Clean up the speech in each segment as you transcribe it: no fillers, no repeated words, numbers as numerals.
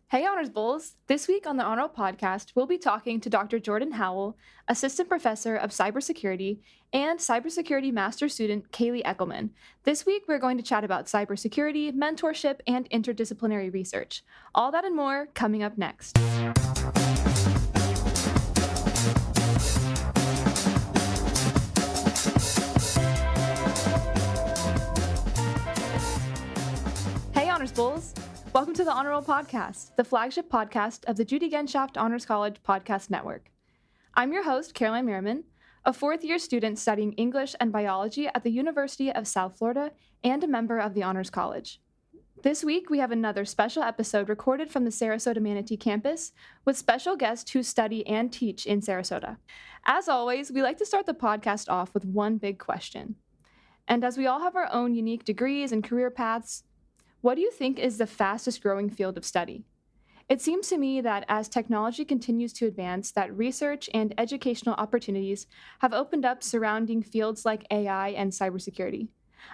Hey, Honors Bulls! This week on the Honor Roll podcast, we'll be talking to Dr. Jordan Howell, Assistant Professor of Cybersecurity, and Cybersecurity Master Student Kaylee Eckelman. This week, we're going to chat about cybersecurity, mentorship, and interdisciplinary research. All that and more coming up next. Hey, Honors Bulls! Welcome to the Honor Roll podcast, the flagship podcast of the Judy Genschaft Honors College Podcast Network. I'm your host, Caroline Merriman, a fourth-year student studying English and biology at the University of South Florida and a member of the Honors College. This week, we have another special episode recorded from the Sarasota-Manatee campus with special guests who study and teach in Sarasota. As always, we like to start the podcast off with one big question. And as we all have our own unique degrees and career paths, what do you think is the fastest growing field of study? It seems to me that as technology continues to advance, that research and educational opportunities have opened up surrounding fields like AI and cybersecurity.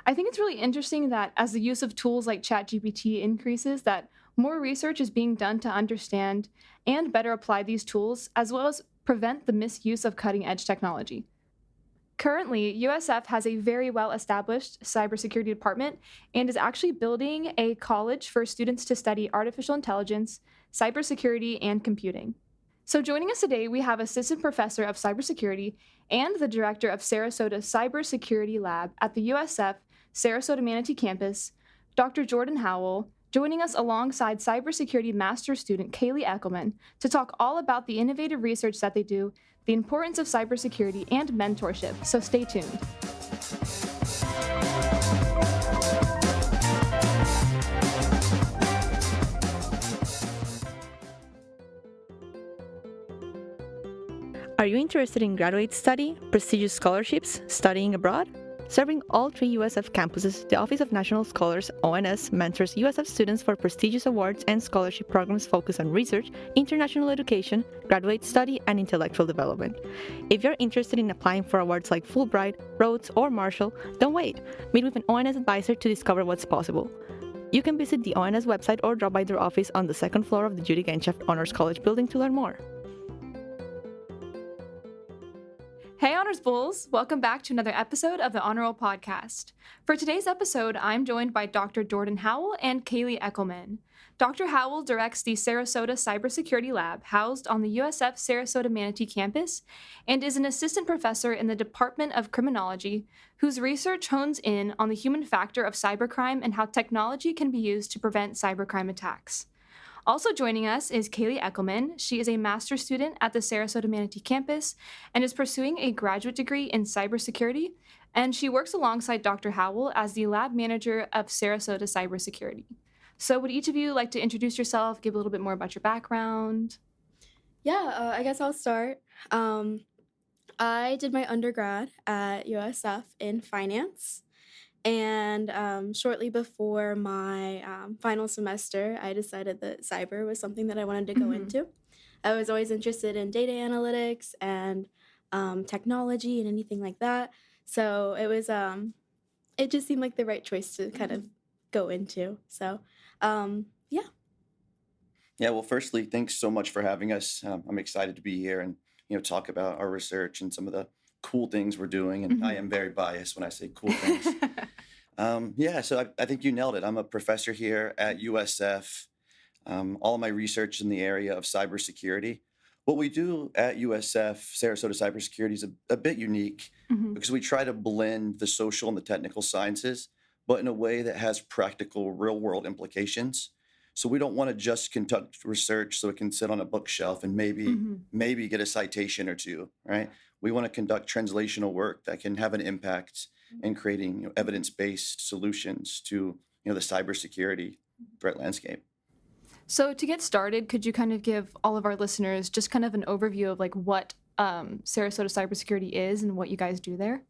I think it's really interesting that as the use of tools like ChatGPT increases, that more research is being done to understand and better apply these tools, as well as prevent the misuse of cutting-edge technology. Currently, USF has a very well-established cybersecurity department and is actually building a college for students to study artificial intelligence, cybersecurity, and computing. So joining us today, we have Assistant Professor of Cybersecurity and the Director of Sarasota Cybersecurity Lab at the USF Sarasota-Manatee campus, Dr. Jordan Howell, joining us alongside cybersecurity master student Kaylee Eckelman to talk all about the innovative research that they do, the importance of cybersecurity, and mentorship, so stay tuned. Are you interested in graduate study, prestigious scholarships, studying abroad? Serving all three USF campuses, the Office of National Scholars, ONS, mentors USF students for prestigious awards and scholarship programs focused on research, international education, graduate study, and intellectual development. If you're interested in applying for awards like Fulbright, Rhodes, or Marshall, don't wait. Meet with an ONS advisor to discover what's possible. You can visit the ONS website or drop by their office on the second floor of the Judy Genschaft Honors College building to learn more. Hey, Honors Bulls! Welcome back to another episode of the Honor Roll podcast. For today's episode, I'm joined by Dr. Jordan Howell and Kaylee Eckelman. Dr. Howell directs the Sarasota Cybersecurity Lab, housed on the USF Sarasota-Manatee campus, and is an assistant professor in the Department of Criminology, whose research hones in on the human factor of cybercrime and how technology can be used to prevent cybercrime attacks. Also joining us is Kaylee Eckelman. She is a master's student at the Sarasota-Manatee campus and is pursuing a graduate degree in cybersecurity, and she works alongside Dr. Howell as the lab manager of Sarasota Cybersecurity. So would each of you like to introduce yourself, give a little bit more about your background? I guess I'll start. I did my undergrad at USF in finance. And shortly before my final semester, I decided that cyber was something that I wanted to go into. I was always interested in data analytics and technology and anything like that. So it just seemed like the right choice to kind of go into. So, yeah. Yeah, well, firstly, thanks so much for having us. I'm excited to be here and talk about our research and some of the cool things we're doing. And I am very biased when I say cool things. So I think you nailed it. I'm a professor here at USF. All of my research in the area of cybersecurity. What we do at USF, Sarasota Cybersecurity, is a bit unique because we try to blend the social and the technical sciences, but in a way that has practical, real-world implications. So we don't want to just conduct research so it can sit on a bookshelf and maybe get a citation or two, right? We want to conduct translational work that can have an impact in creating evidence-based solutions to the cybersecurity threat landscape. So to get started, could you kind of give all of our listeners just kind of an overview of like what Sarasota Cybersecurity is and what you guys do there?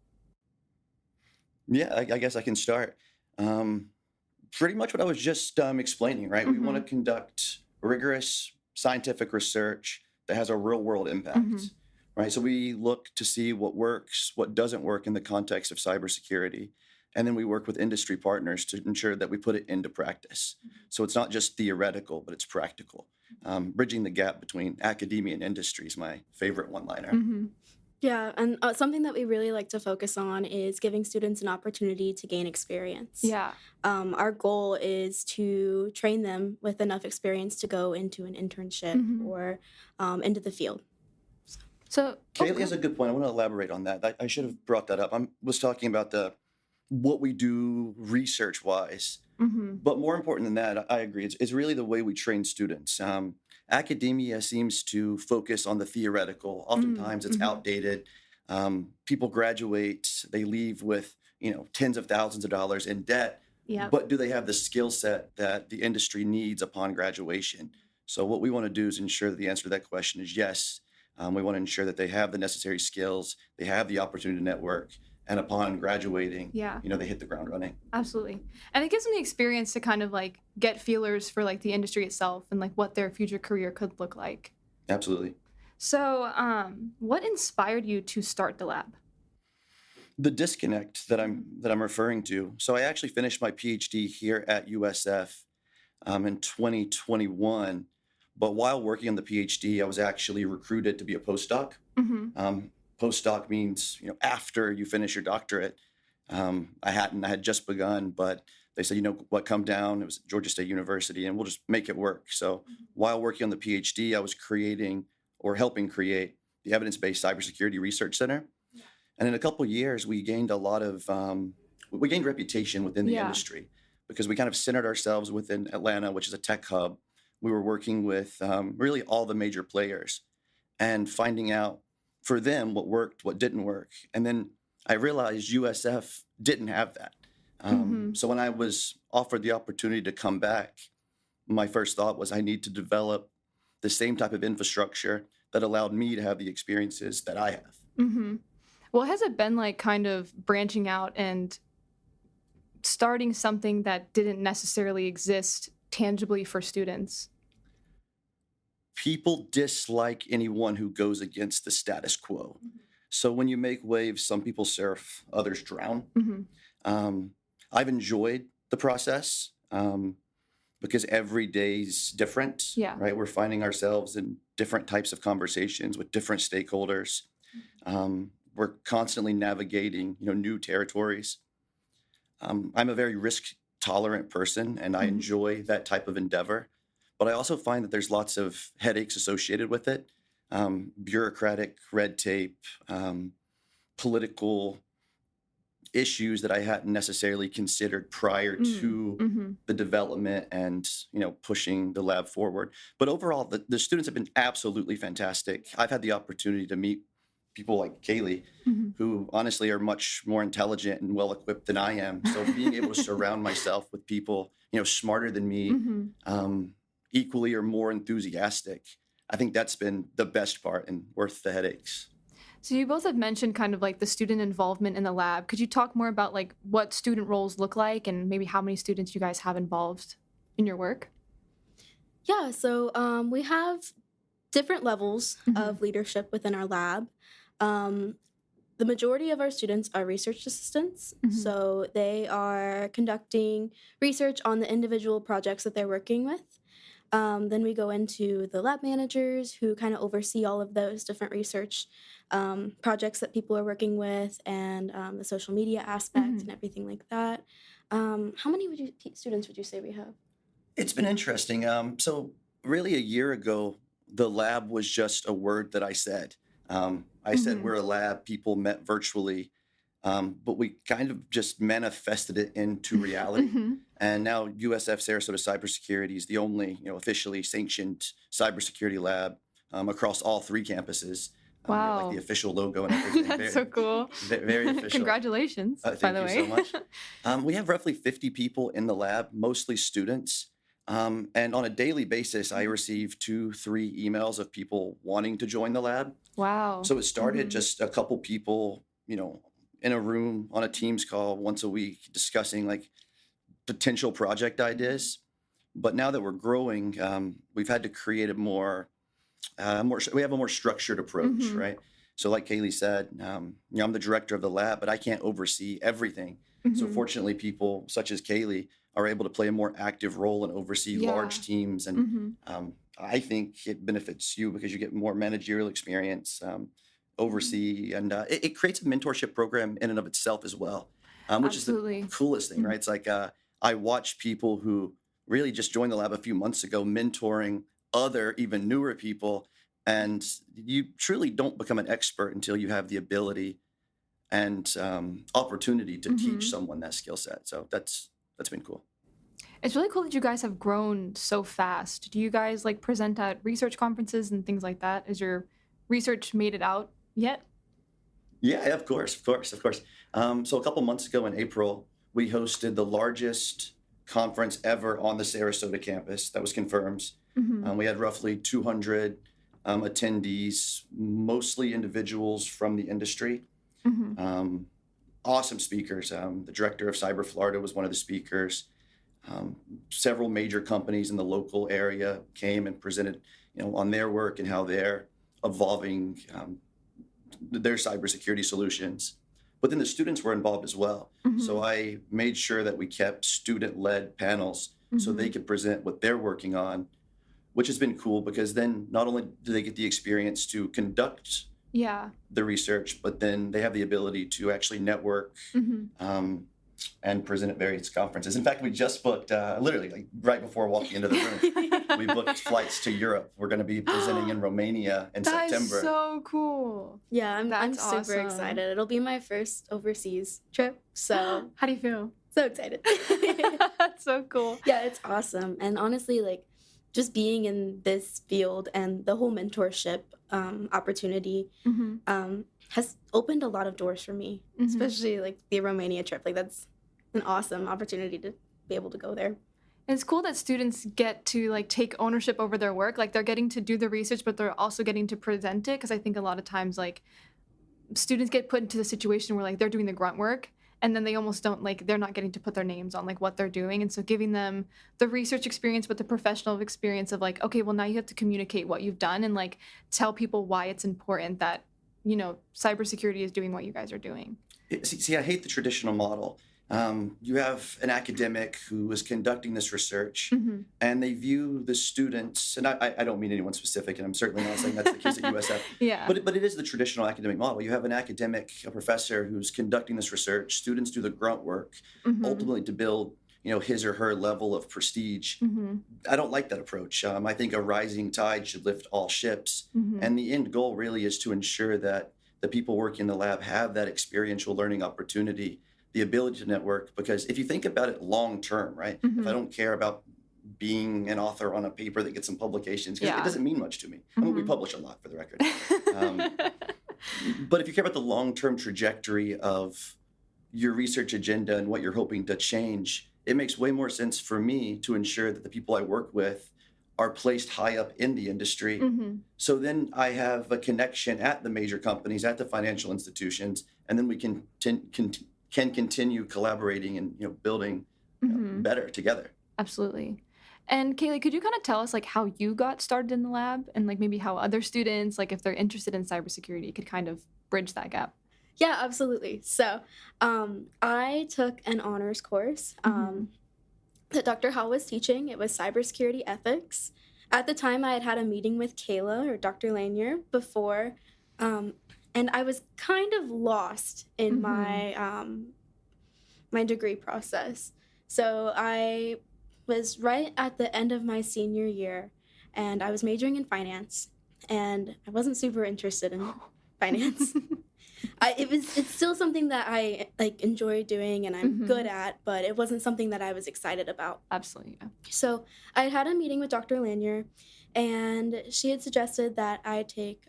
Yeah, I guess I can start. Pretty much what I was just explaining, right? We want to conduct rigorous scientific research that has a real-world impact, right? So we look to see what works, what doesn't work in the context of cybersecurity. And then we work with industry partners to ensure that we put it into practice. So it's not just theoretical, but it's practical. Bridging the gap between academia and industry is my favorite one-liner. Yeah, and something that we really like to focus on is giving students an opportunity to gain experience. Yeah. Our goal is to train them with enough experience to go into an internship or into the field. So Kaylee has a good point. I want to elaborate on that. I should have brought that up. I was talking about what we do research-wise. But more important than that, I agree. It's really the way we train students. Academia seems to focus on the theoretical. Oftentimes it's outdated. People graduate, they leave with, tens of thousands of dollars in debt. Yep. But do they have the skill set that the industry needs upon graduation? So what we want to do is ensure that the answer to that question is yes. We want to ensure that they have the necessary skills, they have the opportunity to network, and upon graduating, they hit the ground running. Absolutely. And it gives them the experience to kind of like get feelers for like the industry itself and like what their future career could look like. Absolutely. So what inspired you to start the lab? The disconnect that I'm referring to. So I actually finished my PhD here at USF in 2021. But while working on the PhD, I was actually recruited to be a postdoc. Postdoc means, after you finish your doctorate. I had just begun, but they said, come down. It was Georgia State University, and we'll just make it work. So while working on the PhD, I was helping create the Evidence-Based Cybersecurity Research Center. And in a couple of years, we gained reputation within the industry because we kind of centered ourselves within Atlanta, which is a tech hub. We were working with really all the major players and finding out for them what worked, what didn't work. And then I realized USF didn't have that. So when I was offered the opportunity to come back, my first thought was I need to develop the same type of infrastructure that allowed me to have the experiences that I have. Well, has it been like kind of branching out and starting something that didn't necessarily exist tangibly for students? People dislike anyone who goes against the status quo. So when you make waves, some people surf, others drown. I've enjoyed the process because every day's different, right? We're finding ourselves in different types of conversations with different stakeholders. We're constantly navigating, new territories. I'm a very risk-tolerant person, and I enjoy that type of endeavor. But I also find that there's lots of headaches associated with it. Bureaucratic, red tape, political issues that I hadn't necessarily considered prior to the development and, pushing the lab forward. But overall, the students have been absolutely fantastic. I've had the opportunity to meet people like Kaylee, who honestly are much more intelligent and well-equipped than I am. So being able to surround myself with people, smarter than me, equally or more enthusiastic, I think that's been the best part and worth the headaches. So you both have mentioned kind of like the student involvement in the lab. Could you talk more about like what student roles look like and maybe how many students you guys have involved in your work? Yeah, so we have different levels of leadership within our lab. The majority of our students are research assistants, so they are conducting research on the individual projects that they're working with. Then we go into the lab managers who kind of oversee all of those different research projects that people are working with and the social media aspect and everything like that. How many students would you say we have? It's been interesting. So really a year ago, the lab was just a word that I said. I said we're a lab, people met virtually, but we kind of just manifested it into reality. And now USF Sarasota Cybersecurity is the only officially sanctioned cybersecurity lab across all 3 campuses. Wow. Like the official logo and everything. That's so cool. Very official. Congratulations, by the way. Thank you so much. We have roughly 50 people in the lab, mostly students. And on a daily basis, I receive 2-3 emails of people wanting to join the lab. Wow. So it started just a couple people, in a room on a Teams call once a week discussing like potential project ideas. But now that we're growing, we've had to create we have a more structured approach, right? So like Kaylee said, I'm the director of the lab, but I can't oversee everything. So fortunately, people such as Kaylee are able to play a more active role and oversee large teams. And I think it benefits you because you get more managerial experience, oversee, and it creates a mentorship program in and of itself as well, which is the coolest thing, right? It's like I watch people who really just joined the lab a few months ago mentoring other, even newer people. And you truly don't become an expert until you have the ability and opportunity to teach someone that skill set. So that's been cool. It's really cool that you guys have grown so fast. Do you guys like present at research conferences and things like that? Has your research made it out yet? Yeah, of course. So a couple months ago in April, we hosted the largest conference ever on the Sarasota campus. That was confirmed. We had roughly 200 attendees, mostly individuals from the industry. Awesome speakers. The director of Cyber Florida was one of the speakers. Several major companies in the local area came and presented, on their work and how they're evolving their cybersecurity solutions. But then the students were involved as well. So I made sure that we kept student-led panels so they could present what they're working on, which has been cool because then not only do they get the experience to conduct the research, but then they have the ability to actually network and present at various conferences. In fact, we just booked, literally like right before walking into the room, we booked flights to Europe. We're going to be presenting in Romania in September. That's so cool. Yeah, I'm super awesome. excited. It'll be my first overseas trip, so How do you feel? so excited. That's so cool. Yeah, it's awesome. And honestly, like, just being in this field and the whole mentorship opportunity has opened a lot of doors for me, especially like the Romania trip. Like, that's an awesome opportunity to be able to go there. And it's cool that students get to like take ownership over their work. Like they're getting to do the research, but they're also getting to present it. Because I think a lot of times like students get put into the situation where like they're doing the grunt work and then they almost don't like, they're not getting to put their names on like what they're doing. And so giving them the research experience, but the professional experience of like, okay, well now you have to communicate what you've done and like tell people why it's important that, cybersecurity is doing what you guys are doing. See, I hate the traditional model. You have an academic who is conducting this research and they view the students, and I don't mean anyone specific, and I'm certainly not saying that's the case at USF, but it is the traditional academic model. You have an academic, a professor who's conducting this research, students do the grunt work, ultimately to build his or her level of prestige. I don't like that approach. I think a rising tide should lift all ships, and the end goal really is to ensure that the people working in the lab have that experiential learning opportunity, the ability to network, because if you think about it long term, right? If I don't care about being an author on a paper that gets some publications, because it doesn't mean much to me. I mean, we publish a lot, for the record. But if you care about the long-term trajectory of your research agenda and what you're hoping to change, it makes way more sense for me to ensure that the people I work with are placed high up in the industry. So then I have a connection at the major companies, at the financial institutions, and then we can continue collaborating and building better together. Absolutely. And Kaylee, could you kind of tell us like how you got started in the lab and like maybe how other students, like if they're interested in cybersecurity, could kind of bridge that gap? Yeah, absolutely. So I took an honors course that Dr. Howell was teaching. It was cybersecurity ethics. At the time, I had a meeting with Kayla or Dr. Lanier before, and I was kind of lost in my my degree process. So I was right at the end of my senior year, and I was majoring in finance, and I wasn't super interested in finance. It's still something that I enjoy doing and I'm good at, but it wasn't something that I was excited about. Absolutely, yeah. So I had a meeting with Dr. Lanier, and she had suggested that I take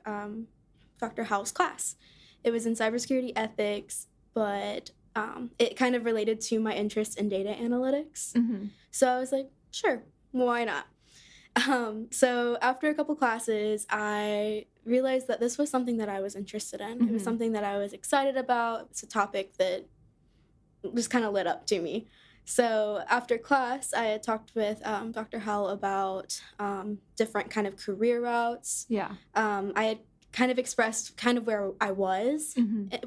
Dr. Howell's class. It was in cybersecurity ethics, but it kind of related to my interest in data analytics. So I was like, sure, why not? So after a couple classes, I realized that this was something that I was interested in. It was something that I was excited about. It's a topic that just kind of lit up to me. So after class, I had talked with Dr. Howell about different kind of career routes. I had kind of expressed kind of where I was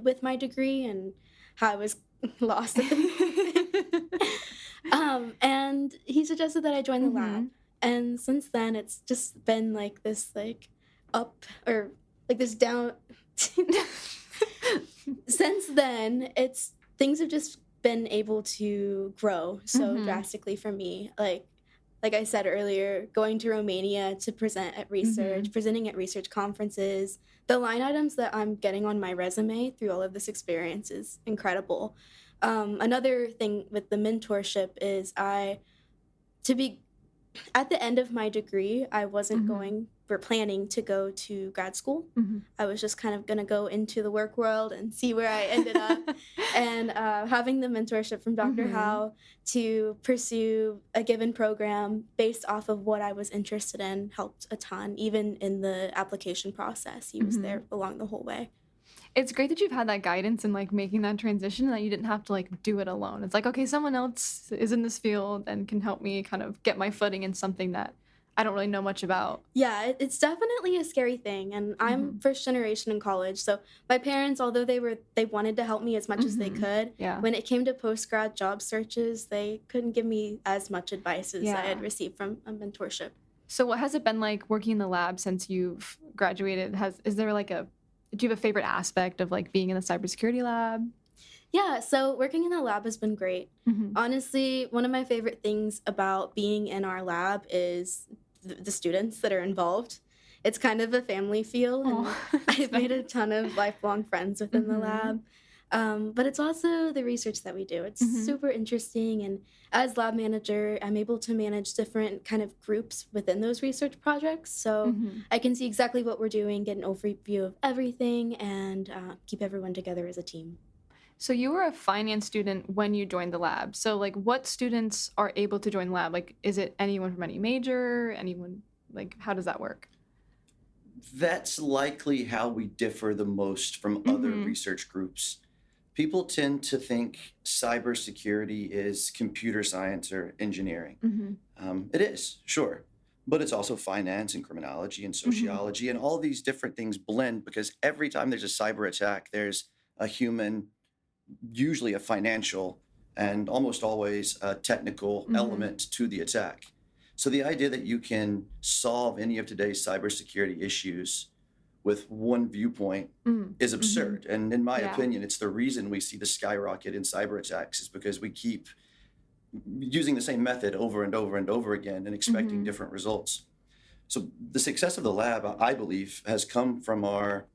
with my degree and how I was lost at the moment. And he suggested that I join the lab. And since then, it's just been like this, like, up or like this down. Since then, things have just been able to grow so drastically for me. Like I said earlier, going to Romania to present at research, presenting at research conferences, the line items that I'm getting on my resume through all of this experience is incredible. Another thing with the mentorship is at the end of my degree, I wasn't planning to go to grad school. I was just kind of going to go into the work world and see where I ended up. And having the mentorship from Dr. Howell to pursue a given program based off of what I was interested in helped a ton, even in the application process. He was there along the whole way. It's great that you've had that guidance in like making that transition and that you didn't have to like do it alone. It's like, okay, someone else is in this field and can help me kind of get my footing in something that I don't really know much about. Yeah, it's definitely a scary thing. And I'm first generation in college. So my parents, although they wanted to help me as much as they could, when it came to post-grad job searches, they couldn't give me as much advice as I had received from a mentorship. So what has it been like working in the lab since you've graduated? Is there like do you have a favorite aspect of like being in the cybersecurity lab? Yeah, so working in the lab has been great. Honestly, one of my favorite things about being in our lab is the students that are involved. It's kind of a family feel, and I've made a ton of lifelong friends within the lab. But it's also the research that we do. It's super interesting, and as lab manager, I'm able to manage different kind of groups within those research projects, so I can see exactly what we're doing, get an overview of everything, and keep everyone together as a team. So you were a finance student when you joined the lab. So like what students are able to join the lab? Like is it anyone from any major? Anyone, like how does that work? That's likely how we differ the most from other research groups. People tend to think cybersecurity is computer science or engineering. It is, sure, but it's also finance and criminology and sociology, and all these different things blend because every time there's a cyber attack, there's a human, usually a financial, and almost always a technical element to the attack. So the idea that you can solve any of today's cybersecurity issues with one viewpoint is absurd. And in my opinion, it's the reason we see the skyrocket in cyber attacks is because we keep using the same method over and over and over again and expecting different results. So the success of the lab, I believe, has come from our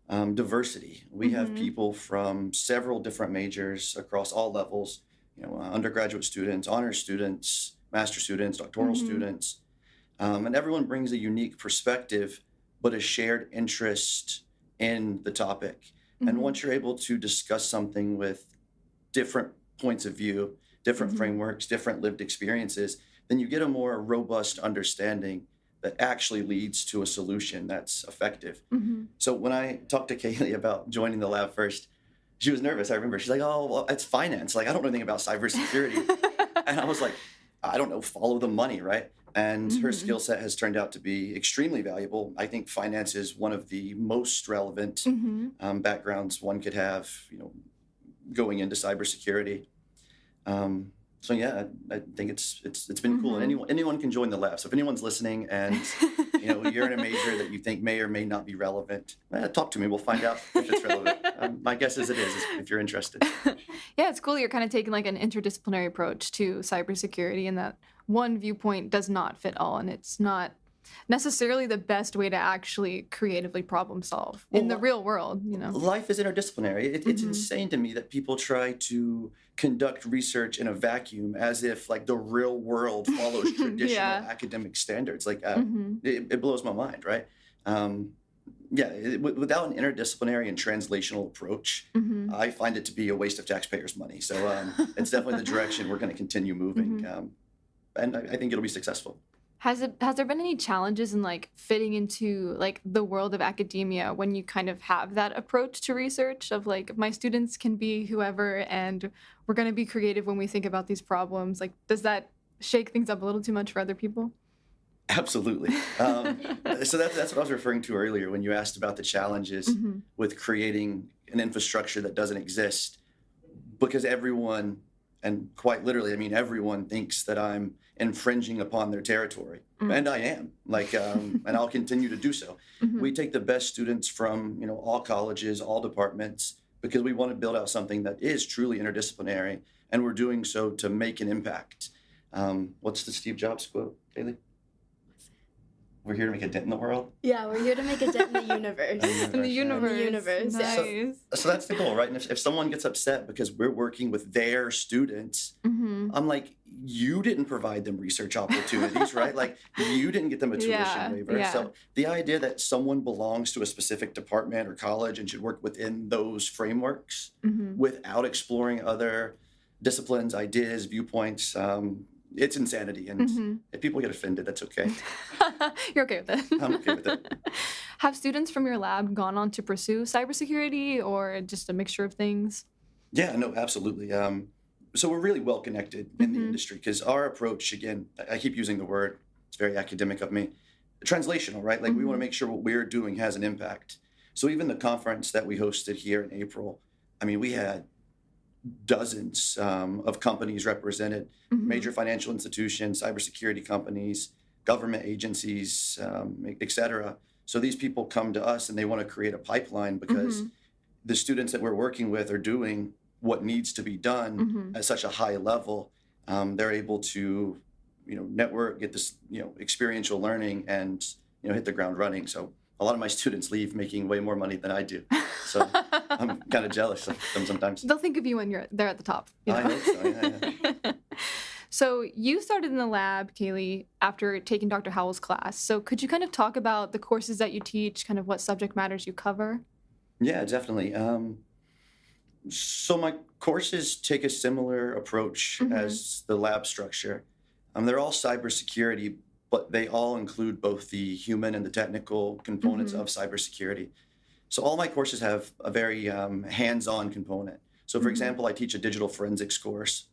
diversity. We have people from several different majors across all levels, undergraduate students, honors students, master students, doctoral students, and everyone brings a unique perspective, but a shared interest in the topic. And once you're able to discuss something with different points of view, different frameworks, different lived experiences, then you get a more robust understanding that actually leads to a solution that's effective. So when I talked to Kaylee about joining the lab first, she was nervous. I remember she's like, oh, well, it's finance. Like, I don't know anything about cybersecurity. And I was like, I don't know, follow the money, right? And her skill set has turned out to be extremely valuable. I think finance is one of the most relevant backgrounds one could have, going into cybersecurity. So yeah, I think it's been cool, and anyone can join the lab. So if anyone's listening and you're in a major that you think may or may not be relevant, talk to me. We'll find out if it's relevant. My guess is it is if you're interested. Yeah, it's cool. You're kind of taking like an interdisciplinary approach to cybersecurity, and that one viewpoint does not fit all, and it's not necessarily the best way to actually creatively problem solve in the real world. Life is interdisciplinary. It's insane to me that people try to conduct research in a vacuum as if like the real world follows traditional academic standards. Like it blows my mind, right? Without an interdisciplinary and translational approach, I find it to be a waste of taxpayers' money. So it's definitely the direction we're going to continue moving, and I think it'll be successful. Has there been any challenges in like fitting into like the world of academia when you kind of have that approach to research of like my students can be whoever and we're going to be creative when we think about these problems? Like, does that shake things up a little too much for other people? Absolutely. So that's what I was referring to earlier when you asked about the challenges with creating an infrastructure that doesn't exist. because everyone, and quite literally, I mean, everyone thinks that I'm infringing upon their territory. And I am, and I'll continue to do so. We take the best students from, all colleges, all departments, because we want to build out something that is truly interdisciplinary, and we're doing so to make an impact. What's the Steve Jobs quote, Kaylee? We're here to make a dent in the world? Yeah, we're here to make a dent in the universe. In the universe. In the universe, Nice. yeah. So that's the goal, right? And if someone gets upset because we're working with their students, I'm like, you didn't provide them research opportunities, right? Like, you didn't get them a tuition waiver. Yeah. So the idea that someone belongs to a specific department or college and should work within those frameworks without exploring other disciplines, ideas, viewpoints, it's insanity. And if people get offended, that's okay. You're okay with it. I'm okay with it. Have students from your lab gone on to pursue cybersecurity or just a mixture of things? Yeah, no, absolutely. So we're really well connected in the industry because our approach, again, I keep using the word, it's very academic of me, translational, right? Like we want to make sure what we're doing has an impact. So even the conference that we hosted here in April, I mean, we had dozens of companies represented, major financial institutions, cybersecurity companies, government agencies, et cetera. So these people come to us and they want to create a pipeline because the students that we're working with are doing what needs to be done at such a high level. They're able to, network, get this, experiential learning and, hit the ground running. So a lot of my students leave making way more money than I do. So I'm kind of jealous of them sometimes. They'll think of you when they're at the top. I hope so, yeah. So you started in the lab, Kaylee, after taking Dr. Howell's class. So could you kind of talk about the courses that you teach, kind of what subject matters you cover? Yeah, definitely. So my courses take a similar approach as the lab structure. They're all cybersecurity, but they all include both the human and the technical components of cybersecurity. So all my courses have a very hands-on component. So for example, I teach a digital forensics course,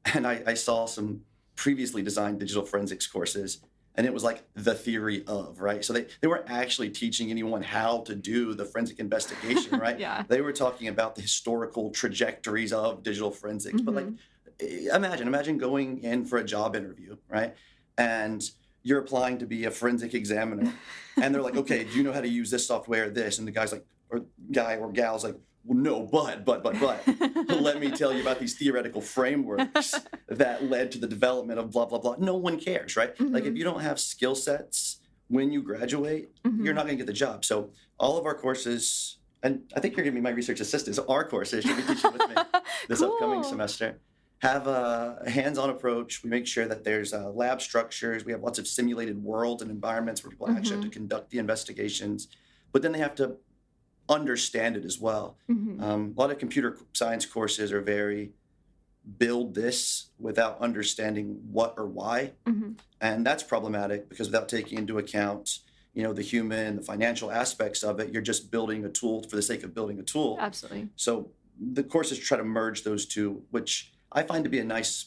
and I saw some previously designed digital forensics courses, and it was like the theory of, right? So they weren't actually teaching anyone how to do the forensic investigation, right? Yeah. They were talking about the historical trajectories of digital forensics. But like, imagine going in for a job interview, right? And you're applying to be a forensic examiner, and they're like, okay, do you know how to use this software, this? And the guy's like, or guy or gal's like, well, no, but let me tell you about these theoretical frameworks that led to the development of blah, blah, blah. No one cares, right? Like if you don't have skill sets when you graduate, you're not going to get the job. So all of our courses, and I think you're going to be my research assistant, so our courses you'll be teaching with me this upcoming semester, have a hands-on approach. We make sure that there's lab structures. We have lots of simulated worlds and environments where people actually have to conduct the investigations, but then they have to understand it as well. A lot of computer science courses are very build this without understanding what or why. And that's problematic because without taking into account, the human, the financial aspects of it, you're just building a tool for the sake of building a tool. Absolutely. So the courses try to merge those two, which I find to be a nice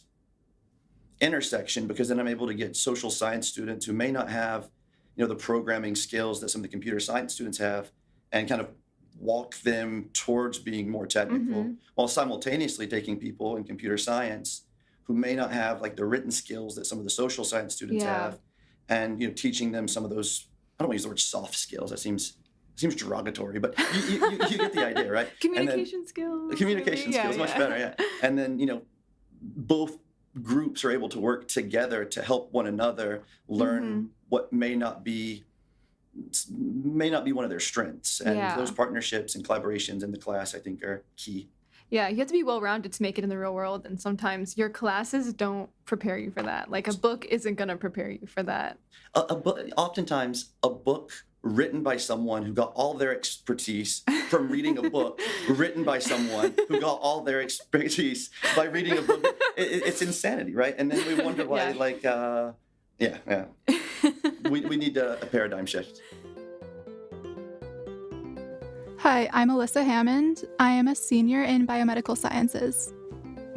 intersection because then I'm able to get social science students who may not have, the programming skills that some of the computer science students have and kind of walk them towards being more technical while simultaneously taking people in computer science who may not have like the written skills that some of the social science students have and, teaching them some of those, I don't want to use the word soft skills. That seems derogatory, but you get the idea, right? Communication skills. Communication skills, much better, yeah. And then, both groups are able to work together to help one another learn what may not be one of their strengths. And those partnerships and collaborations in the class, I think, are key. Yeah, you have to be well-rounded to make it in the real world, and sometimes your classes don't prepare you for that. Like a book isn't going to prepare you for that. Oftentimes, a book written by someone who got all their expertise from reading a book written by someone who got all their expertise by reading a book. It's insanity, right? And then we wonder why, we need a paradigm shift. Hi, I'm Alyssa Hammond. I am a senior in biomedical sciences.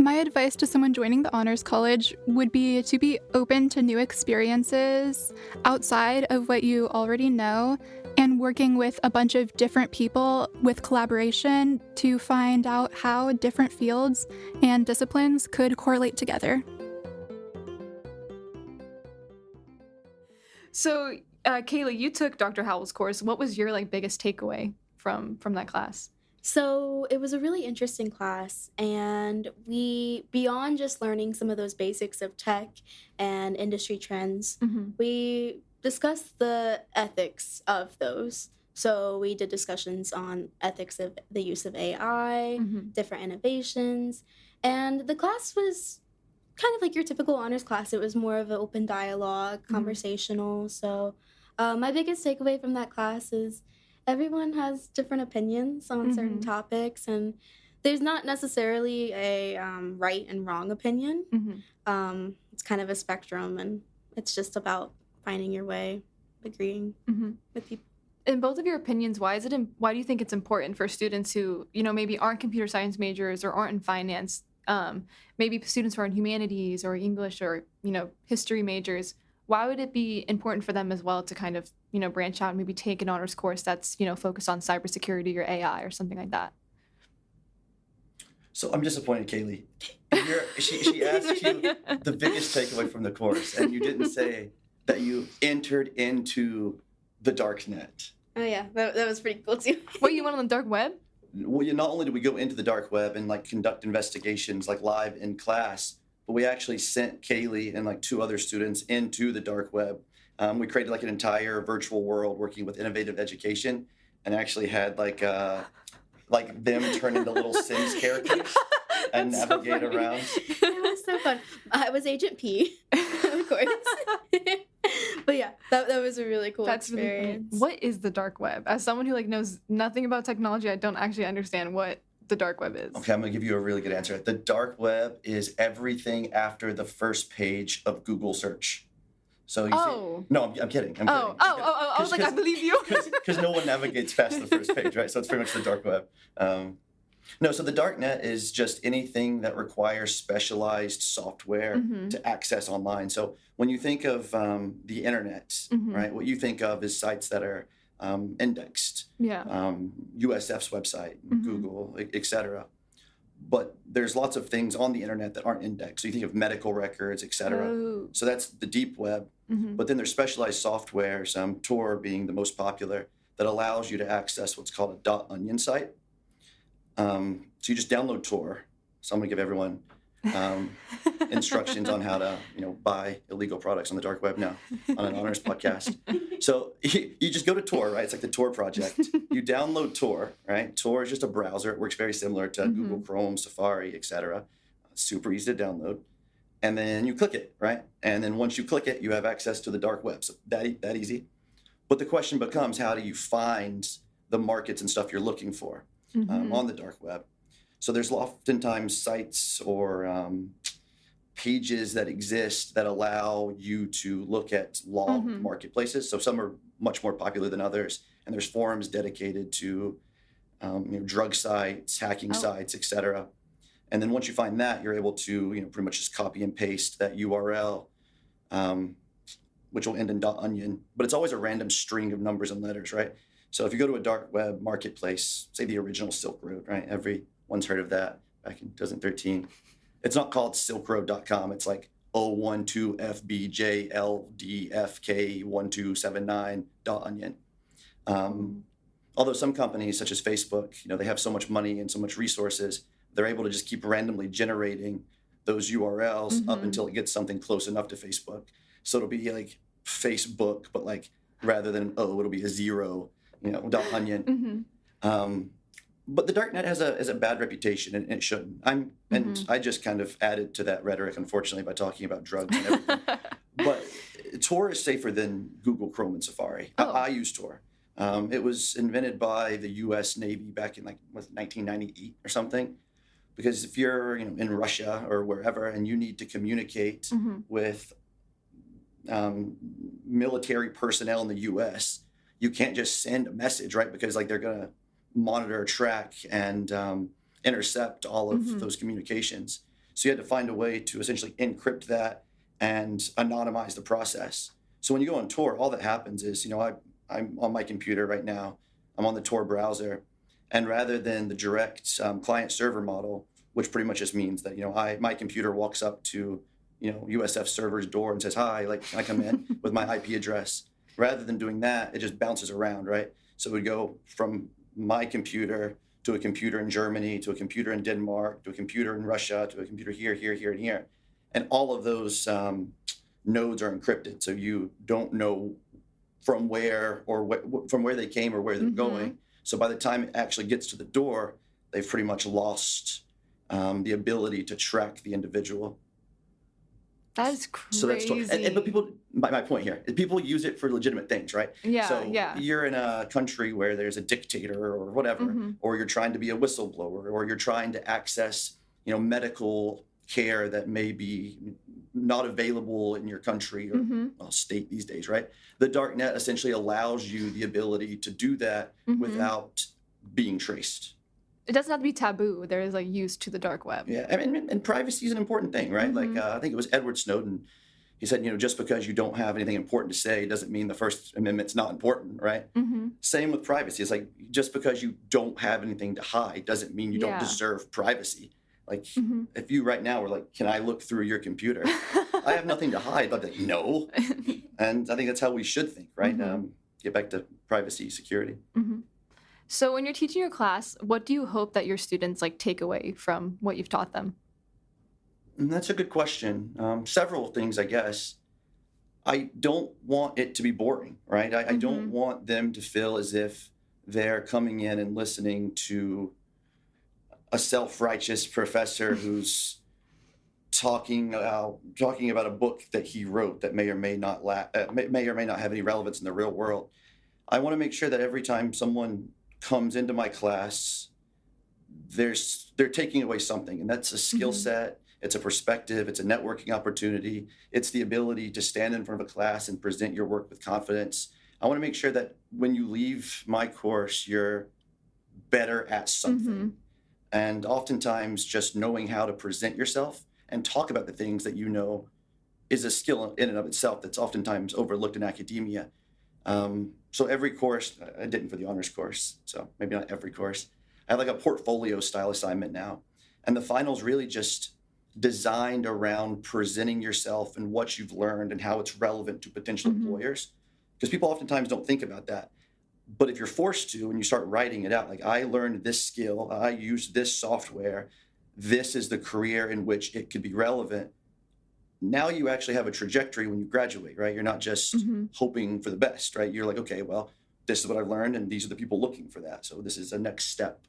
My advice to someone joining the Honors College would be to be open to new experiences outside of what you already know and working with a bunch of different people with collaboration to find out how different fields and disciplines could correlate together. So, Kaylee, you took Dr. Howell's course. What was your biggest takeaway from that class? So it was a really interesting class, and we, beyond just learning some of those basics of tech and industry trends, we discussed the ethics of those. So we did discussions on ethics of the use of AI, different innovations, and the class was kind of like your typical honors class. It was more of an open dialogue, conversational. So my biggest takeaway from that class is everyone has different opinions on certain topics, and there's not necessarily a right and wrong opinion. It's kind of a spectrum, and it's just about finding your way, agreeing with people. In both of your opinions, why do you think it's important for students who, maybe aren't computer science majors or aren't in finance, maybe students who are in humanities or English or, history majors, why would it be important for them as well to kind of, branch out and maybe take an honors course that's, focused on cybersecurity or AI or something like that? So I'm disappointed, Kaylee. She asked you the biggest takeaway from the course, and you didn't say that you entered into the dark net. Oh, yeah, that was pretty cool, too. What, you went on the dark web? Well, not only did we go into the dark web and conduct investigations live in class, but we actually sent Kaylee and 2 other students into the dark web. We created an entire virtual world working with innovative education, and actually had them turn into little Sims characters and navigate around. It was so fun. I was Agent P, of course. But yeah, that was a really cool experience. Really what is the dark web? As someone who knows nothing about technology, I don't actually understand what the dark web is. Okay, I'm going to give you a really good answer. The dark web is everything after the first page of Google search. So you see, no, I'm kidding. I'm kidding. I was I believe you. Because no one navigates past the first page, right? So it's pretty much the dark web. No, so the dark net is just anything that requires specialized software to access online. So when you think of the internet, right, what you think of is sites that are indexed. Yeah. USF's website, Google, etc. But there's lots of things on the internet that aren't indexed. So you think of medical records, etc. Oh. So that's the deep web. But then there's specialized software, Tor being the most popular, that allows you to access what's called a .onion site. So you just download Tor. So I'm going to give everyone instructions on how to, buy illegal products on the dark web now on an honors podcast. So you just go to Tor, right? It's like the Tor project. You download Tor, right? Tor is just a browser. It works very similar to Google Chrome, Safari, etc. Super easy to download. And then you click it, right? And then once you click it, you have access to the dark web. So that easy. But the question becomes, how do you find the markets and stuff you're looking for on the dark web? So there's oftentimes sites or pages that exist that allow you to look at logged marketplaces. So some are much more popular than others. And there's forums dedicated to drug sites, hacking sites, etc. And then once you find that, you're able to pretty much just copy and paste that URL, which will end in .onion. But it's always a random string of numbers and letters, right? So if you go to a dark web marketplace, say the original Silk Road, right? Everyone's heard of that back in 2013. It's not called silkroad.com. It's 012FBJLDFK1279.onion. Although some companies, such as Facebook, they have so much money and so much resources, they're able to just keep randomly generating those URLs up until it gets something close enough to Facebook. So it'll be Facebook, but rather than an O, it'll be a 0, .onion. But the darknet has a bad reputation, and it shouldn't. I just kind of added to that rhetoric, unfortunately, by talking about drugs and everything. But Tor is safer than Google Chrome and Safari. Oh. I use Tor. It was invented by the U.S. Navy back in 1998 or something. Because if you're in Russia or wherever and you need to communicate with military personnel in the U.S., you can't just send a message, right? Because they're gonna monitor, track, and intercept all of those communications. So you had to find a way to essentially encrypt that and anonymize the process. So when you go on Tor, all that happens is, I'm on my computer right now. I'm on the Tor browser. And rather than the direct client-server model, which pretty much just means that, my computer walks up to, USF server's door and says, hi, can I come in with my IP address? Rather than doing that, it just bounces around, right? So it would go from my computer to a computer in Germany, to a computer in Denmark, to a computer in Russia, to a computer here, and here. And all of those nodes are encrypted. So you don't know from where they came or where they're going. So by the time it actually gets to the door, they've pretty much lost the ability to track the individual. That is crazy. So that's but people. My point here is people use it for legitimate things, right? Yeah. So yeah. you're in a country where there's a dictator or whatever, or you're trying to be a whistleblower, or you're trying to access, medical care that may be not available in your country or state these days, right? The dark net essentially allows you the ability to do that without being traced. It doesn't have to be taboo. There is use to the dark web. Yeah, and privacy is an important thing, right? I think it was Edward Snowden. He said, just because you don't have anything important to say doesn't mean the First Amendment's not important, right? Same with privacy. It's just because you don't have anything to hide doesn't mean you don't deserve privacy. If you right now were can I look through your computer? I have nothing to hide. I'd be like, no. And I think that's how we should think, right? Get back to privacy, security. So when you're teaching your class, what do you hope that your students take away from what you've taught them? And that's a good question. Several things, I guess. I don't want it to be boring, right? I don't want them to feel as if they're coming in and listening to a self-righteous professor who's talking about a book that he wrote that may or may not have any relevance in the real world. I want to make sure that every time someone comes into my class, they're taking away something, and that's a skill set. It's a perspective. It's a networking opportunity. It's the ability to stand in front of a class and present your work with confidence. I want to make sure that when you leave my course, you're better at something. And oftentimes just knowing how to present yourself and talk about the things that is a skill in and of itself that's oftentimes overlooked in academia. So every course, I didn't for the honors course, so maybe not every course. I have a portfolio style assignment now. And the final's really just designed around presenting yourself and what you've learned and how it's relevant to potential employers. Because people oftentimes don't think about that. But if you're forced to, and you start writing it out, I learned this skill, I used this software, this is the career in which it could be relevant. Now you actually have a trajectory when you graduate, right? You're not just hoping for the best, right? You're okay, well, this is what I've learned, and these are the people looking for that. So this is a next step.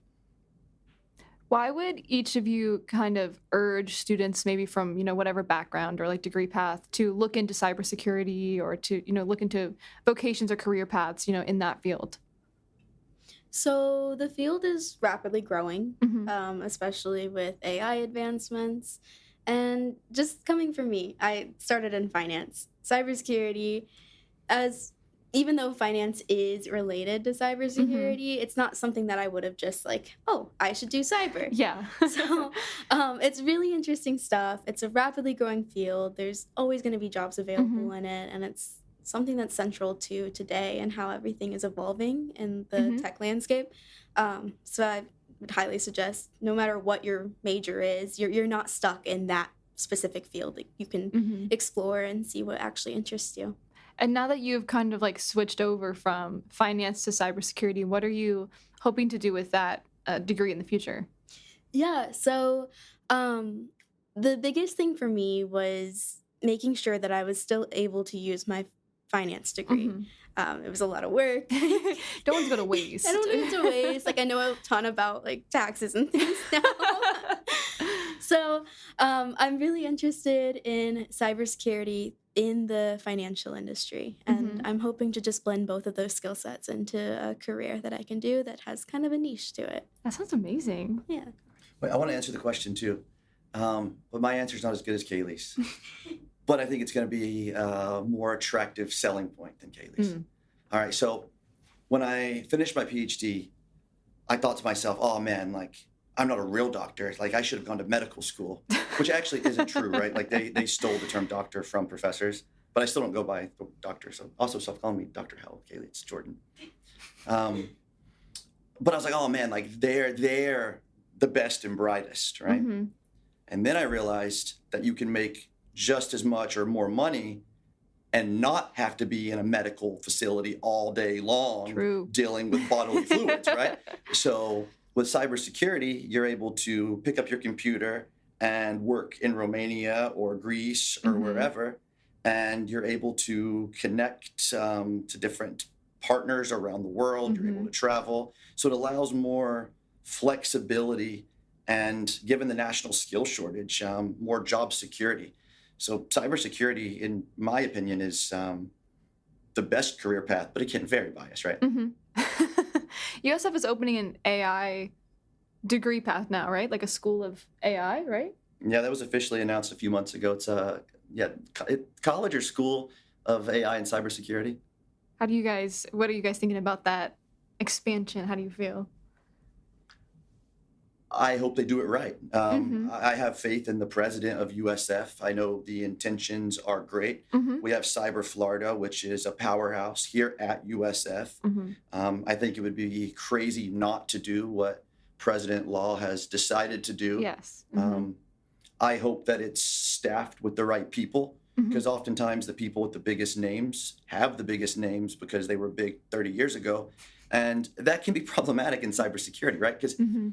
Why would each of you kind of urge students maybe from, whatever background or degree path to look into cybersecurity or to, look into vocations or career paths, in that field? So the field is rapidly growing, especially with AI advancements. And just coming from me, I started in finance. Cybersecurity, even though finance is related to cybersecurity, it's not something that I would have just I should do cyber. Yeah. So it's really interesting stuff. It's a rapidly growing field. There's always going to be jobs available in it. And it's something that's central to today and how everything is evolving in the tech landscape. So I would highly suggest no matter what your major is, you're not stuck in that specific field. You can explore and see what actually interests you. And now that you've kind of switched over from finance to cybersecurity, what are you hoping to do with that degree in the future? Yeah, so the biggest thing for me was making sure that I was still able to use my finance degree. It was a lot of work. Don't want to go to waste. I don't want to waste. I know a ton about taxes and things now. So I'm really interested in cybersecurity in the financial industry. And I'm hoping to just blend both of those skill sets into a career that I can do that has kind of a niche to it. That sounds amazing. Yeah. Wait, I want to answer the question too. But my answer is not as good as Kaylee's. But I think it's going to be a more attractive selling point than Kaylee's. All right, so when I finished my PhD, I thought to myself, oh man, I'm not a real doctor. I should have gone to medical school, which actually isn't true, right? They stole the term doctor from professors. but I still don't go by the doctor. So also stop calling me Dr. Howell, Kaylee. It's Jordan. But I was like, oh man, like they're the best and brightest, right? Mm-hmm. And then I realized that you can make just as much or more money and not have to be in a medical facility all day long True. dealing with bodily fluids, right? So with cybersecurity, you're able to pick up your computer and work in Romania or Greece or Mhm. wherever, and you're able to connect to different partners around the world. You're able to travel. So it allows more flexibility and, given the national skill shortage, more job security. So cybersecurity, in my opinion, is the best career path, but it can vary by us, right? Mm-hmm. USF is opening an AI degree path now, right? Like a school of AI, right? Yeah, that was officially announced a few months ago. It's college or school of AI and cybersecurity. What are you guys thinking about that expansion? How do you feel? I hope they do it right. Mhm. I have faith in the president of USF. I know the intentions are great. Mm-hmm. We have Cyber Florida, which is a powerhouse here at USF. Mm-hmm. I think it would be crazy not to do what President Law has decided to do. Yes. Mm-hmm. I hope that it's staffed with the right people, Mhm. because oftentimes the people with the biggest names have the biggest names because they were big 30 years ago. And that can be problematic in cybersecurity, right? Because Mm-hmm.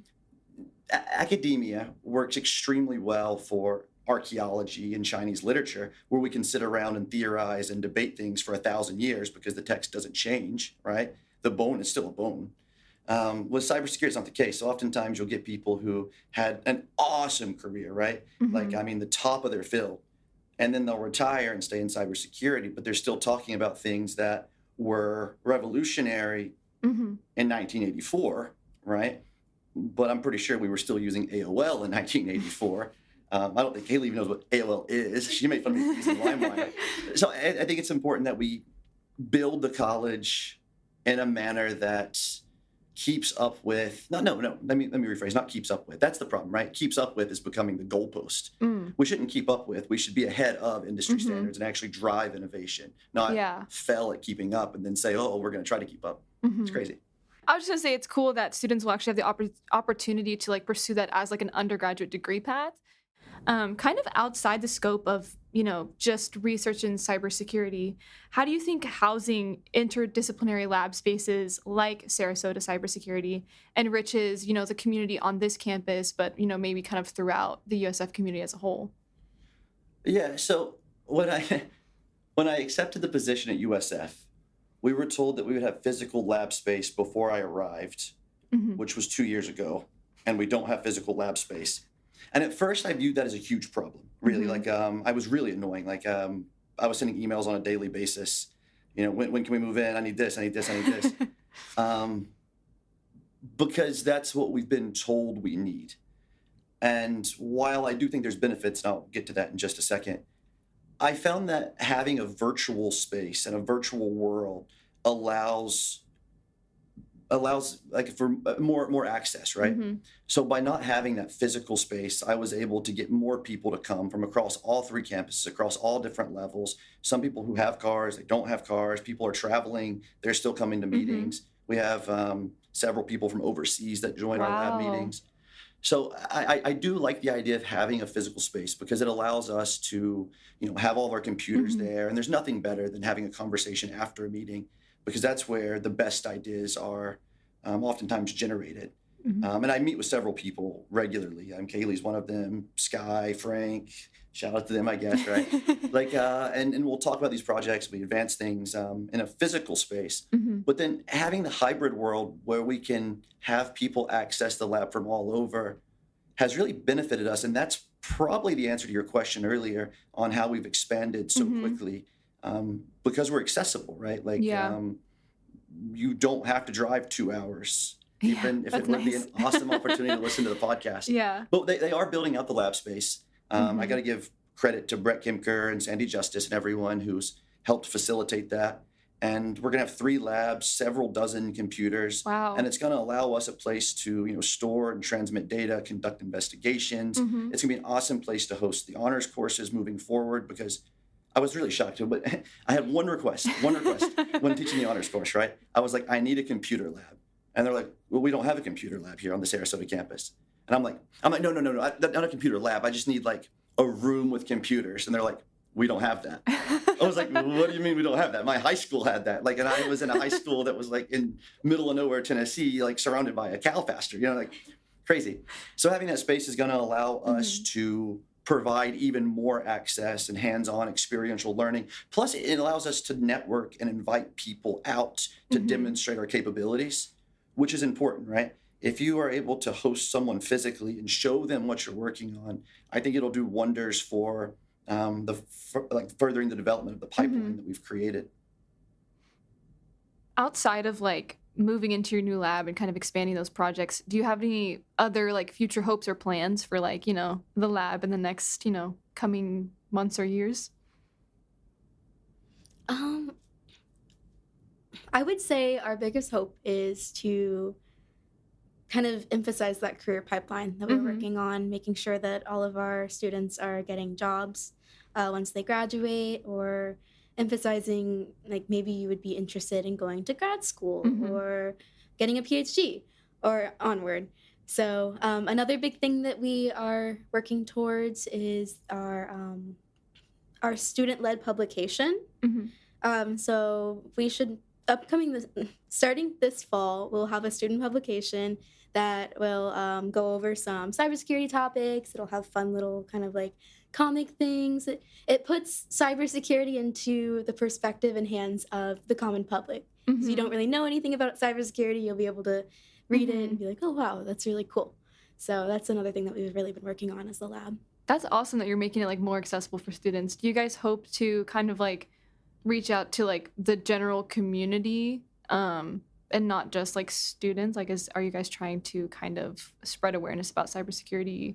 academia works extremely well for archaeology and Chinese literature, where we can sit around and theorize and debate things for 1,000 years because the text doesn't change, right? The bone is still a bone. With cybersecurity, it's not the case. So oftentimes you'll get people who had an awesome career, right? Mm-hmm. Like, I mean, the top of their field. And then they'll retire and stay in cybersecurity, but they're still talking about things that were revolutionary Mm-hmm. in 1984, right? But I'm pretty sure we were still using AOL in 1984. I don't think Kaylee even knows what AOL is. She made fun of me for using LimeWire. So I think it's important that we build the college in a manner that keeps up with, let me rephrase, not keeps up with. That's the problem, right? Keeps up with is becoming the goalpost. Mm. We shouldn't keep up with. We should be ahead of industry Mhm. standards and actually drive innovation, not Yeah. fail at keeping up and then say, oh, we're going to try to keep up. Mhm. It's crazy. I was just gonna say it's cool that students will actually have the opportunity to like pursue that as like an undergraduate degree path, kind of outside the scope of just research in cybersecurity. How do you think housing interdisciplinary lab spaces like Sarasota Cybersecurity enriches the community on this campus, but maybe kind of throughout the USF community as a whole? Yeah. So when I accepted the position at USF, we were told that we would have physical lab space before I arrived, Mhm. which was 2 years ago, and we don't have physical lab space. And at first, I viewed that as a huge problem. Really, Mhm. like I was really annoying. Like I was sending emails on a daily basis. When can we move in? I need this. I need this. I need this. Because that's what we've been told we need. And while I do think there's benefits, and I'll get to that in just a second, I found that having a virtual space and a virtual world allows like for more access, right? Mhm. So by not having that physical space, I was able to get more people to come from across all 3 campuses, across all different levels. Some people who have cars, they don't have cars. People are traveling, they're still coming to meetings. We have several people from overseas that join our lab Wow. meetings. So I do like the idea of having a physical space because it allows us to, have all of our computers Mhm. there. And there's nothing better than having a conversation after a meeting, because that's where the best ideas are oftentimes generated. Mhm. And I meet with several people regularly. Kaylee's one of them, Sky, Frank, shout out to them, I guess, right? Like, and we'll talk about these projects, we advance things in a physical space. Mhm. But then having the hybrid world where we can have people access the lab from all over has really benefited us. And that's probably the answer to your question earlier on how we've expanded so Mhm. quickly, because we're accessible, right? Like, Yeah. you don't have to drive 2 hours, Yeah, even if that's it would be nice. an awesome opportunity to listen to the podcast. Yeah. But they are building out the lab space. I Mhm. got to give credit to Brett Kimker and Sandy Justice and everyone who's helped facilitate that. And we're going to have 3 labs, several dozen computers. Wow. And it's going to allow us a place to, store and transmit data, conduct investigations. Mhm. It's going to be an awesome place to host the honors courses moving forward, because I was really shocked too, but I had one request when teaching the honors course, right? I was like, I need a computer lab. And they're like, well, we don't have a computer lab here on the Sarasota campus. And I'm like, no, not a computer lab. I just need like a room with computers. And they're like, we don't have that. I was like, what do you mean we don't have that? My high school had that. Like, and I was in a high school that was like in middle of nowhere, Tennessee, like surrounded by a cow pasture, like crazy. So having that space is going to allow us to provide even more access and hands-on experiential learning. Plus, it allows us to network and invite people out to demonstrate our capabilities, which is important, right? If you are able to host someone physically and show them what you're working on, I think it'll do wonders for furthering the development of the pipeline that we've created. Outside of like moving into your new lab and kind of expanding those projects, do you have any other like future hopes or plans for like, the lab in the next, coming months or years? I would say our biggest hope is to kind of emphasize that career pipeline that we're working on, making sure that all of our students are getting jobs once they graduate, or emphasizing like maybe you would be interested in going to grad school or getting a PhD or onward. So another big thing that we are working towards is our student-led publication. So we should starting this fall, we'll have a student publication that will go over some cybersecurity topics. It'll have fun little kind of like comic things. It puts cybersecurity into the perspective and hands of the common public. So you don't really know anything about cybersecurity, you'll be able to read it and be like, oh, wow, that's really cool. So that's another thing that we've really been working on as the lab. That's awesome that you're making it like more accessible for students. Do you guys hope to kind of like reach out to like the general community and not just like students? Like, are you guys trying to kind of spread awareness about cybersecurity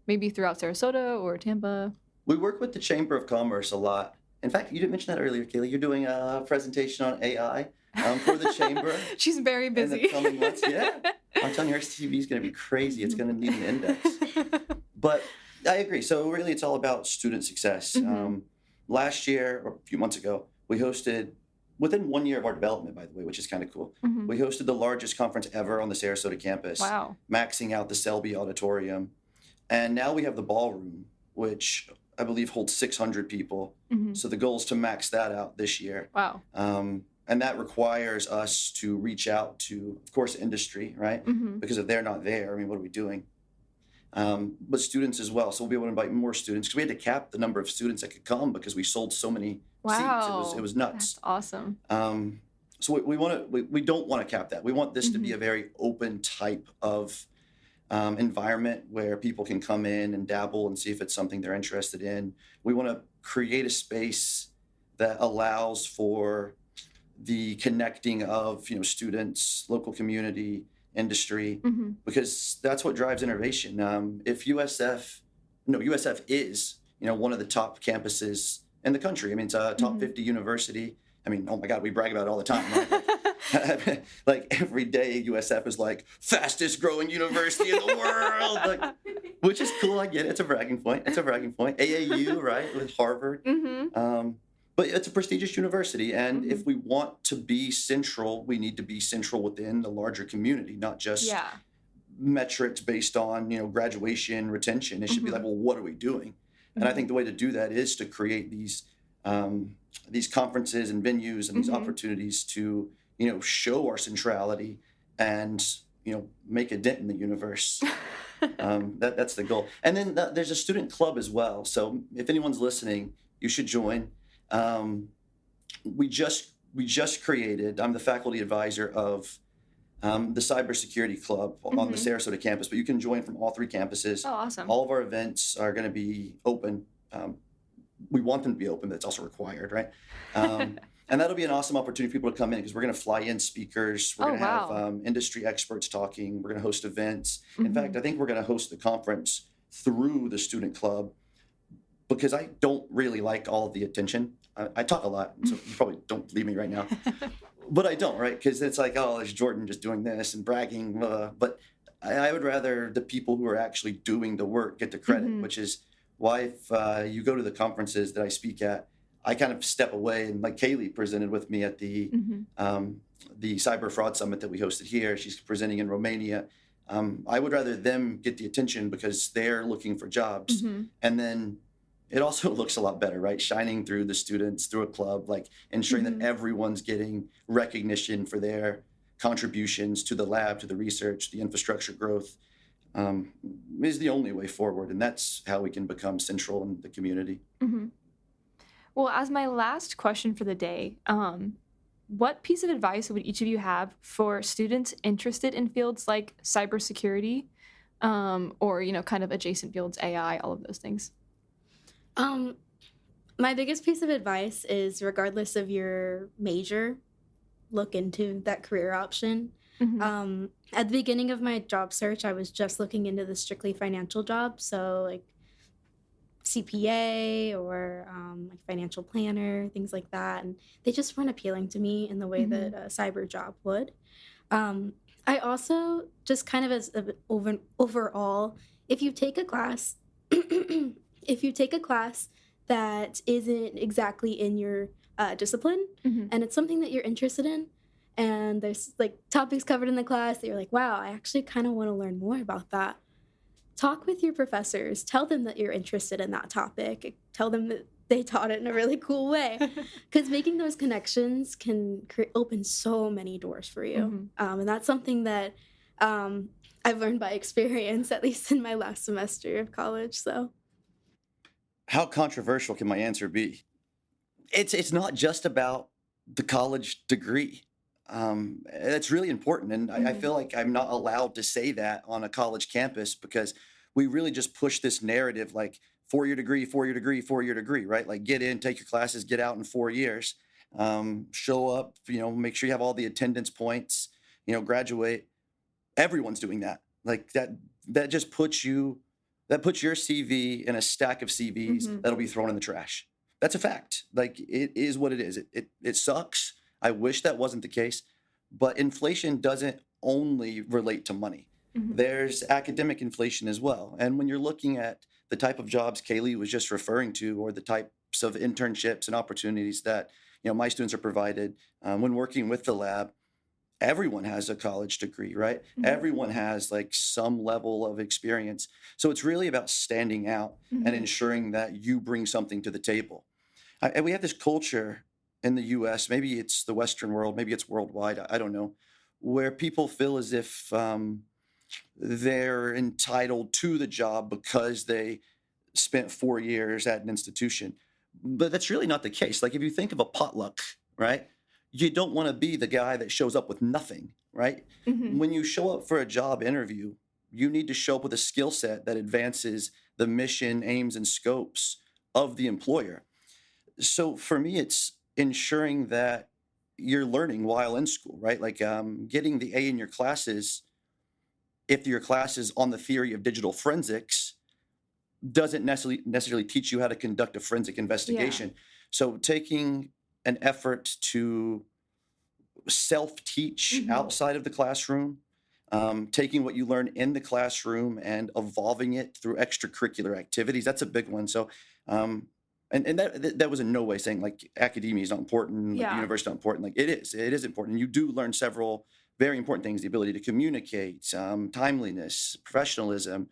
maybe throughout Sarasota or Tampa? We work with the Chamber of Commerce a lot. In fact, you didn't mention that earlier, Kaylee. You're doing a presentation on AI for the Chamber. She's very busy. In the coming months, yeah. I'm telling you, our CV is going to be crazy. It's going to need an index. But I agree. So really, it's all about student success. Last year, or a few months ago, we hosted, within 1 year of our development, by the way, which is kind of cool, we hosted the largest conference ever on the Sarasota campus. Wow. Maxing out the Selby Auditorium. And now we have the ballroom, which I believe holds 600 people. So the goal is to max that out this year. Wow. And that requires us to reach out to, of course, industry, right? Because if they're not there, I mean, what are we doing? But students as well. So we'll be able to invite more students, because we had to cap the number of students that could come because we sold so many seats. It was nuts. That's awesome. So we don't want to cap that. We want this to be a very open type of environment where people can come in and dabble and see if it's something they're interested in. We want to create a space that allows for the connecting of students, local community, industry, because that's what drives innovation. If USF is one of the top campuses in the country. I mean, it's a top 50 university. I mean, oh my God, we brag about it all the time, right? Like every day, USF is like fastest growing university in the world, like, which is cool. I get it. It's a bragging point. AAU, right, with Harvard. But it's a prestigious university, and if we want to be central, we need to be central within the larger community, not just metrics based on graduation, retention. It should be like, well, what are we doing? And I think the way to do that is to create these conferences and venues and these opportunities to show our centrality and make a dent in the universe. That's the goal. And then there's a student club as well. So if anyone's listening, you should join. We just created. I'm the faculty advisor of the Cybersecurity Club on the Sarasota campus, but you can join from all three campuses. Oh, awesome. All of our events are going to be open. We want them to be open, but it's also required, right? And that'll be an awesome opportunity for people to come in, because we're going to fly in speakers. We're going to have industry experts talking. We're going to host events. In fact, I think we're going to host the conference through the student club, because I don't really like all of the attention. I talk a lot, so you probably don't believe me right now. But I don't, right? Because it's like, oh, there's Jordan just doing this and bragging. But I would rather the people who are actually doing the work get the credit, which is why if you go to the conferences that I speak at, I kind of step away, and like Kaylee presented with me at the Cyber Fraud Summit that we hosted here. She's presenting in Romania. I would rather them get the attention because they're looking for jobs. And then it also looks a lot better, right? Shining through the students, through a club, like ensuring that everyone's getting recognition for their contributions to the lab, to the research, the infrastructure growth, is the only way forward. And that's how we can become central in the community. Well, as my last question for the day, what piece of advice would each of you have for students interested in fields like cybersecurity, or, kind of adjacent fields, AI, all of those things? My biggest piece of advice is, regardless of your major, look into that career option. At the beginning of my job search, I was just looking into the strictly financial jobs, so like CPA or like financial planner, things like that, and they just weren't appealing to me in the way that a cyber job would. I also just kind of as overall, if you take a class, that isn't exactly in your discipline, and it's something that you're interested in, and there's like topics covered in the class that you're like, wow, I actually kind of want to learn more about that. Talk with your professors. Tell them that you're interested in that topic. Tell them that they taught it in a really cool way. Because making those connections can open so many doors for you. And that's something that I've learned by experience, at least in my last semester of college. So, How controversial can my answer be? It's not just about the college degree. That's really important. And I feel like I'm not allowed to say that on a college campus because we really just push this narrative like 4-year degree, 4-year degree, 4-year degree, right? Like get in, take your classes, get out in 4 years, show up, make sure you have all the attendance points, graduate. Everyone's doing that. Like that just puts your CV in a stack of CVs that'll be thrown in the trash. That's a fact. Like it is what it is. It sucks. I wish that wasn't the case, but inflation doesn't only relate to money. There's academic inflation as well. And when you're looking at the type of jobs Kaylee was just referring to, or the types of internships and opportunities that my students are provided when working with the lab, everyone has a college degree, right? Everyone has like some level of experience. So it's really about standing out and ensuring that you bring something to the table. And we have this culture in the US, maybe it's the Western world, maybe it's worldwide, I don't know, where people feel as if they're entitled to the job because they spent 4 years at an institution. But that's really not the case. Like if you think of a potluck, right? You don't want to be the guy that shows up with nothing, right? When you show up for a job interview, you need to show up with a skill set that advances the mission, aims, and scopes of the employer. So for me, it's ensuring that you're learning while in school, right? Like getting the A in your classes, if your class is on the theory of digital forensics, doesn't necessarily teach you how to conduct a forensic investigation. So taking an effort to self-teach outside of the classroom, taking what you learn in the classroom and evolving it through extracurricular activities, that's a big one. So and that was in no way saying like academia is not important, like the university is not important. Like it is important. You do learn several very important things: the ability to communicate, timeliness, professionalism.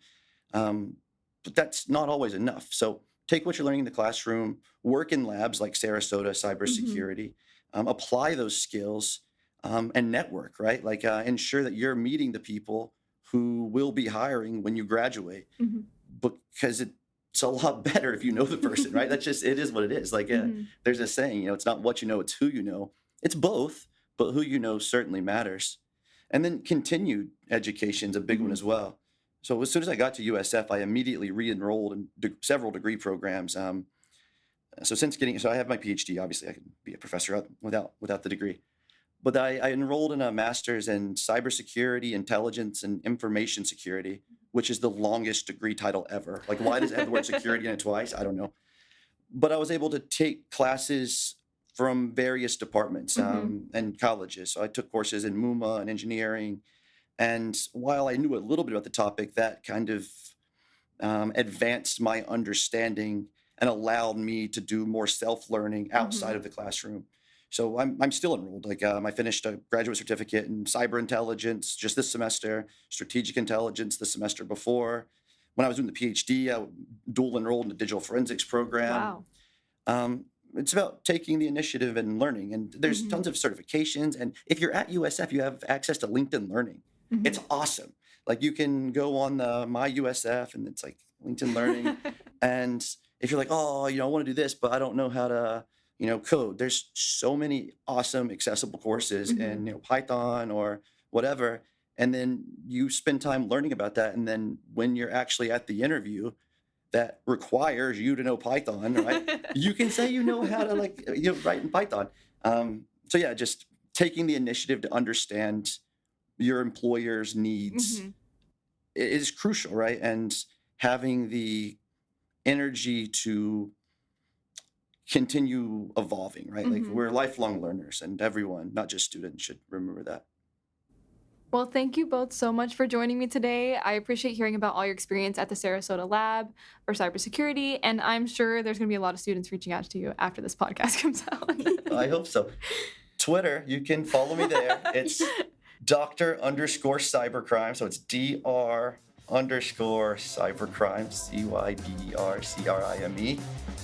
But that's not always enough. So take what you're learning in the classroom, work in labs like Sarasota Cybersecurity, apply those skills, and network, right? Like ensure that you're meeting the people who will be hiring when you graduate, because it's a lot better if you know the person, right? That's just, it is what it is. Like there's a saying, it's not what you know, it's who you know. It's both, but who you know certainly matters. And then continued education is a big one as well. So as soon as I got to USF, I immediately re-enrolled in several degree programs. So I have my PhD. Obviously, I can be a professor without the degree. But I enrolled in a master's in cybersecurity, intelligence, and information security, which is the longest degree title ever. Like, why does it have the word security in it twice? I don't know. But I was able to take classes from various departments and colleges. So I took courses in MUMA and engineering. And while I knew a little bit about the topic, that kind of advanced my understanding and allowed me to do more self-learning outside of the classroom. So I'm still enrolled. Like I finished a graduate certificate in cyber intelligence just this semester, strategic intelligence the semester before. When I was doing the PhD, I dual enrolled in a digital forensics program. Wow. It's about taking the initiative and learning. And there's tons of certifications. And if you're at USF, you have access to LinkedIn Learning. It's awesome. Like you can go on the My USF and it's like LinkedIn Learning. And if you're like, oh, I want to do this, but I don't know how to, code. There's so many awesome accessible courses in Python or whatever. And then you spend time learning about that. And then when you're actually at the interview that requires you to know Python, right? You can say you know how to write in Python. So yeah, just taking the initiative to understand your employer's needs is crucial, right? And having the energy to continue evolving, right? Like we're lifelong learners, and everyone, not just students, should remember that. Well, thank you both so much for joining me today. I appreciate hearing about all your experience at the Sarasota Lab for cybersecurity, and I'm sure there's going to be a lot of students reaching out to you after this podcast comes out. I hope so. Twitter, you can follow me there. It's Dr_cybercrime. So it's Dr_cybercrime,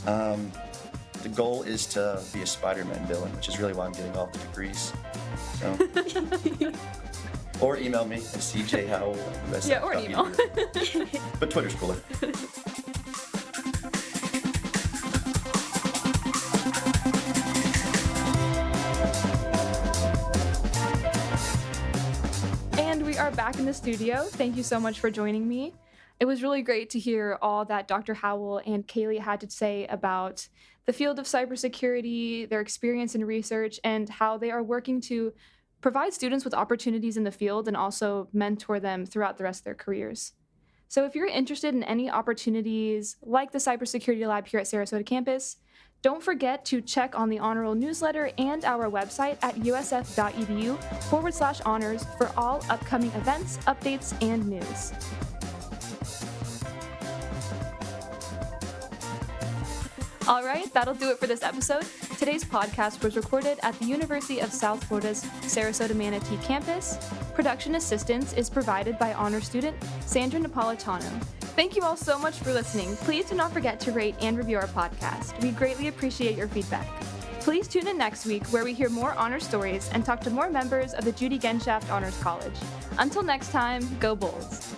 CYBERCRIME. The goal is to be a Spider-Man villain, which is really why I'm getting all the degrees. So. Or email me at cjhowell@usf.edu. Yeah, or an email. But Twitter's cooler. And we are back in the studio. Thank you so much for joining me. It was really great to hear all that Dr. Howell and Kaylee had to say about the field of cybersecurity, their experience in research, and how they are working to provide students with opportunities in the field and also mentor them throughout the rest of their careers. So if you're interested in any opportunities like the Cybersecurity Lab here at Sarasota campus, don't forget to check on the Honor Roll newsletter and our website at usf.edu/honors for all upcoming events, updates, and news. All right, that'll do it for this episode. Today's podcast was recorded at the University of South Florida's Sarasota-Manatee campus. Production assistance is provided by honor student Sandra Napolitano. Thank you all so much for listening. Please do not forget to rate and review our podcast. We greatly appreciate your feedback. Please tune in next week where we hear more honor stories and talk to more members of the Judy Genshaft Honors College. Until next time, go Bulls.